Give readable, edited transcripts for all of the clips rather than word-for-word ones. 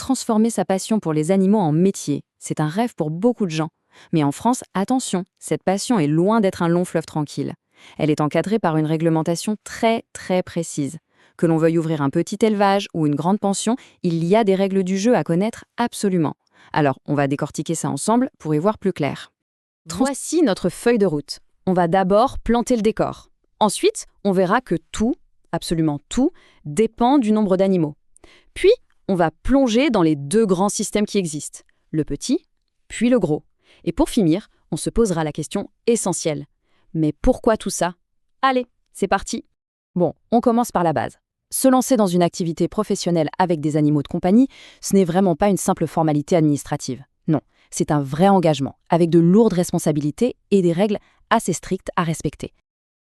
transformé sa passion pour les animaux en métier. C'est un rêve pour beaucoup de gens. Mais en France, attention, cette passion est loin d'être un long fleuve tranquille. Elle est encadrée par une réglementation très précise. Que l'on veuille ouvrir un petit élevage ou une grande pension, il y a des règles du jeu à connaître absolument. Alors, on va décortiquer ça ensemble pour y voir plus clair. Voici notre feuille de route. On va d'abord planter le décor. Ensuite, on verra que tout, absolument tout, dépend du nombre d'animaux. Puis, on va plonger dans les deux grands systèmes qui existent, le petit, puis le gros. Et pour finir, on se posera la question essentielle. Mais pourquoi tout ça? Allez, c'est parti! Bon, on commence par la base. Se lancer dans une activité professionnelle avec des animaux de compagnie, ce n'est vraiment pas une simple formalité administrative. Non, c'est un vrai engagement, avec de lourdes responsabilités et des règles assez strictes à respecter.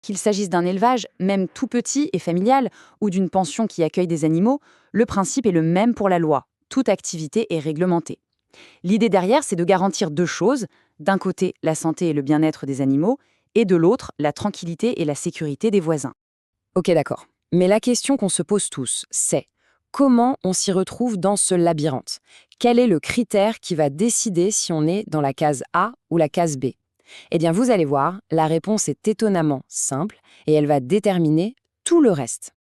Qu'il s'agisse d'un élevage, même tout petit et familial, ou d'une pension qui accueille des animaux, le principe est le même pour la loi. Toute activité est réglementée. L'idée derrière, c'est de garantir deux choses. D'un côté, la santé et le bien-être des animaux, et de l'autre, la tranquillité et la sécurité des voisins. Ok, d'accord. Mais la question qu'on se pose tous, c'est comment on s'y retrouve dans ce labyrinthe? Quel est le critère qui va décider si on est dans la case A ou la case B? Eh bien, vous allez voir, la réponse est étonnamment simple et elle va déterminer tout le reste.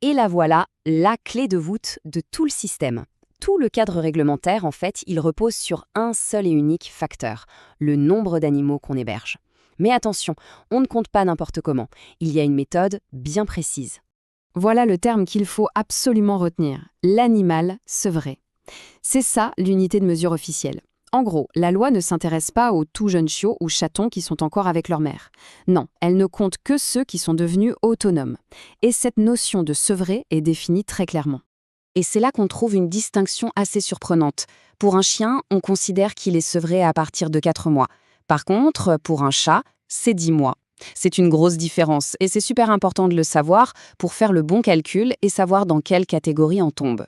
Et la voilà, la clé de voûte de tout le système. Tout le cadre réglementaire, en fait, il repose sur un seul et unique facteur, le nombre d'animaux qu'on héberge. Mais attention, on ne compte pas n'importe comment. Il y a une méthode bien précise. Voilà le terme qu'il faut absolument retenir, l'animal sevré. C'est ça l'unité de mesure officielle. En gros, la loi ne s'intéresse pas aux tout jeunes chiots ou chatons qui sont encore avec leur mère. Non, elle ne compte que ceux qui sont devenus autonomes. Et cette notion de sevré est définie très clairement. Et c'est là qu'on trouve une distinction assez surprenante. Pour un chien, on considère qu'il est sevré à partir de 4 mois. Par contre, pour un chat, c'est 10 mois. C'est une grosse différence et c'est super important de le savoir pour faire le bon calcul et savoir dans quelle catégorie on tombe.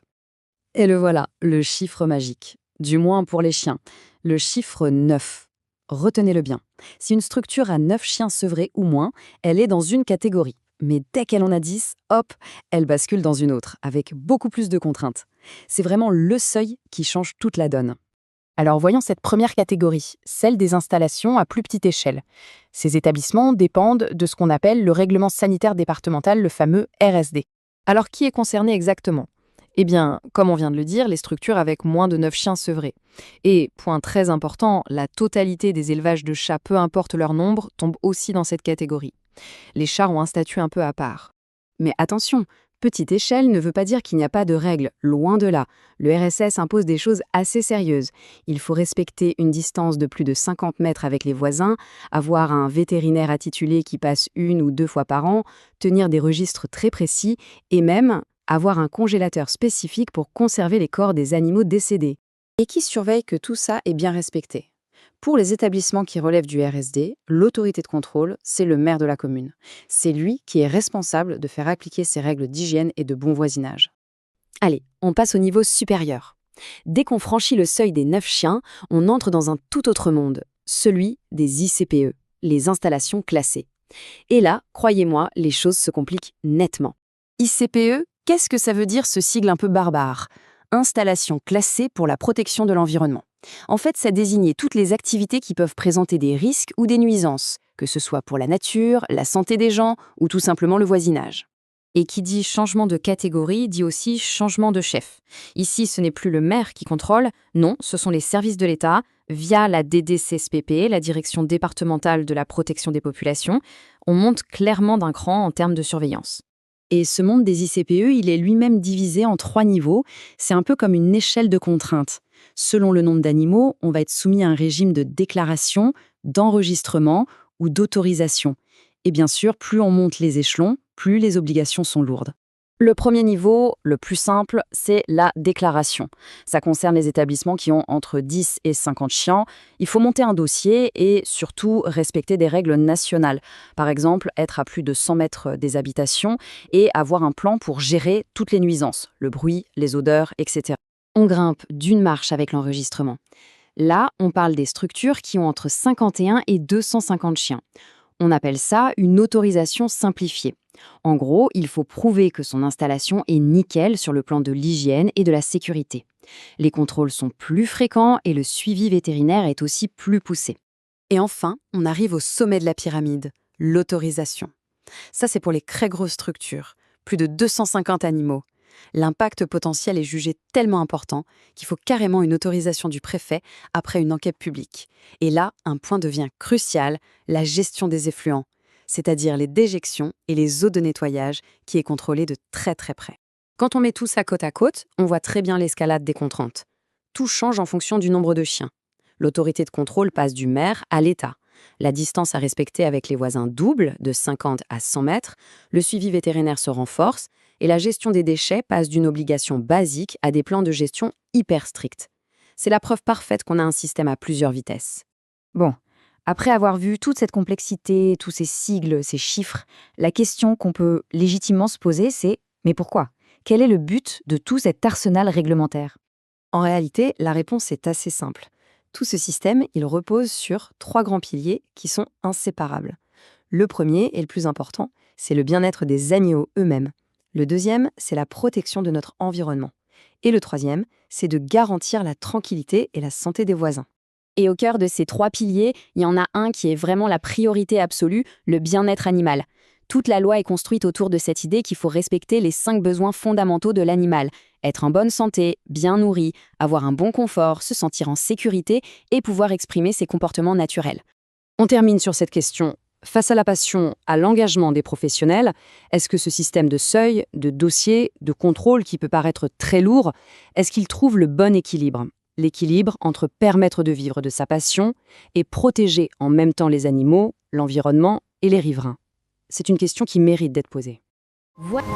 Et le voilà, le chiffre magique. Du moins pour les chiens. Le chiffre 9. Retenez-le bien. Si une structure a 9 chiens sevrés ou moins, elle est dans une catégorie. Mais dès qu'elle en a 10, hop, elle bascule dans une autre, avec beaucoup plus de contraintes. C'est vraiment le seuil qui change toute la donne. Alors voyons cette première catégorie, celle des installations à plus petite échelle. Ces établissements dépendent de ce qu'on appelle le règlement sanitaire départemental, le fameux RSD. Alors qui est concerné exactement? Eh bien, comme on vient de le dire, les structures avec moins de 9 chiens sevrés. Et, point très important, la totalité des élevages de chats, peu importe leur nombre, tombe aussi dans cette catégorie. Les chats ont un statut un peu à part. Mais attention, petite échelle ne veut pas dire qu'il n'y a pas de règles, loin de là. Le RSS impose des choses assez sérieuses. Il faut respecter une distance de plus de 50 mètres avec les voisins, avoir un vétérinaire attitulé qui passe 1 ou 2 fois par an, tenir des registres très précis et même avoir un congélateur spécifique pour conserver les corps des animaux décédés. Et qui surveille que tout ça est bien respecté. Pour les établissements qui relèvent du RSD, l'autorité de contrôle, c'est le maire de la commune. C'est lui qui est responsable de faire appliquer ces règles d'hygiène et de bon voisinage. Allez, on passe au niveau supérieur. Dès qu'on franchit le seuil des 9 chiens, on entre dans un tout autre monde, celui des ICPE, les installations classées. Et là, croyez-moi, les choses se compliquent nettement. ICPE, qu'est-ce que ça veut dire ce sigle un peu barbare? Installation classée pour la protection de l'environnement. En fait, ça désignait toutes les activités qui peuvent présenter des risques ou des nuisances, que ce soit pour la nature, la santé des gens ou tout simplement le voisinage. Et qui dit changement de catégorie dit aussi changement de chef. Ici, ce n'est plus le maire qui contrôle, non, ce sont les services de l'État, via la DDCSPP, la Direction départementale de la protection des populations. On monte clairement d'un cran en termes de surveillance. Et ce monde des ICPE, il est lui-même divisé en 3 niveaux. C'est un peu comme une échelle de contraintes. Selon le nombre d'animaux, on va être soumis à un régime de déclaration, d'enregistrement ou d'autorisation. Et bien sûr, plus on monte les échelons, plus les obligations sont lourdes. Le premier niveau, le plus simple, c'est la déclaration. Ça concerne les établissements qui ont entre 10 et 50 chiens. Il faut monter un dossier et surtout respecter des règles nationales. Par exemple, être à plus de 100 mètres des habitations et avoir un plan pour gérer toutes les nuisances, le bruit, les odeurs, etc. On grimpe d'une marche avec l'enregistrement. Là, on parle des structures qui ont entre 51 et 250 chiens. On appelle ça une autorisation simplifiée. En gros, il faut prouver que son installation est nickel sur le plan de l'hygiène et de la sécurité. Les contrôles sont plus fréquents et le suivi vétérinaire est aussi plus poussé. Et enfin, on arrive au sommet de la pyramide, l'autorisation. Ça, c'est pour les très grosses structures, plus de 250 animaux. L'impact potentiel est jugé tellement important qu'il faut carrément une autorisation du préfet après une enquête publique. Et là, un point devient crucial, la gestion des effluents, c'est-à-dire les déjections et les eaux de nettoyage qui est contrôlée de très très près. Quand on met tout ça côte à côte, on voit très bien l'escalade des contraintes. Tout change en fonction du nombre de chiens. L'autorité de contrôle passe du maire à l'État. La distance à respecter avec les voisins double, de 50 à 100 mètres, le suivi vétérinaire se renforce et la gestion des déchets passe d'une obligation basique à des plans de gestion hyper stricts. C'est la preuve parfaite qu'on a un système à plusieurs vitesses. Bon, après avoir vu toute cette complexité, tous ces sigles, ces chiffres, la question qu'on peut légitimement se poser, c'est mais pourquoi? Quel est le but de tout cet arsenal réglementaire? En réalité, la réponse est assez simple. Tout ce système, il repose sur 3 grands piliers qui sont inséparables. Le premier, et le plus important, c'est le bien-être des animaux eux-mêmes. Le deuxième, c'est la protection de notre environnement. Et le troisième, c'est de garantir la tranquillité et la santé des voisins. Et au cœur de ces 3 piliers, il y en a un qui est vraiment la priorité absolue, le bien-être animal. Toute la loi est construite autour de cette idée qu'il faut respecter les 5 besoins fondamentaux de l'animal. Être en bonne santé, bien nourri, avoir un bon confort, se sentir en sécurité et pouvoir exprimer ses comportements naturels. On termine sur cette question. Face à la passion, à l'engagement des professionnels, est-ce que ce système de seuil, de dossier, de contrôle qui peut paraître très lourd, est-ce qu'il trouve le bon équilibre? L'équilibre entre permettre de vivre de sa passion et protéger en même temps les animaux, l'environnement et les riverains. C'est une question qui mérite d'être posée. Voilà.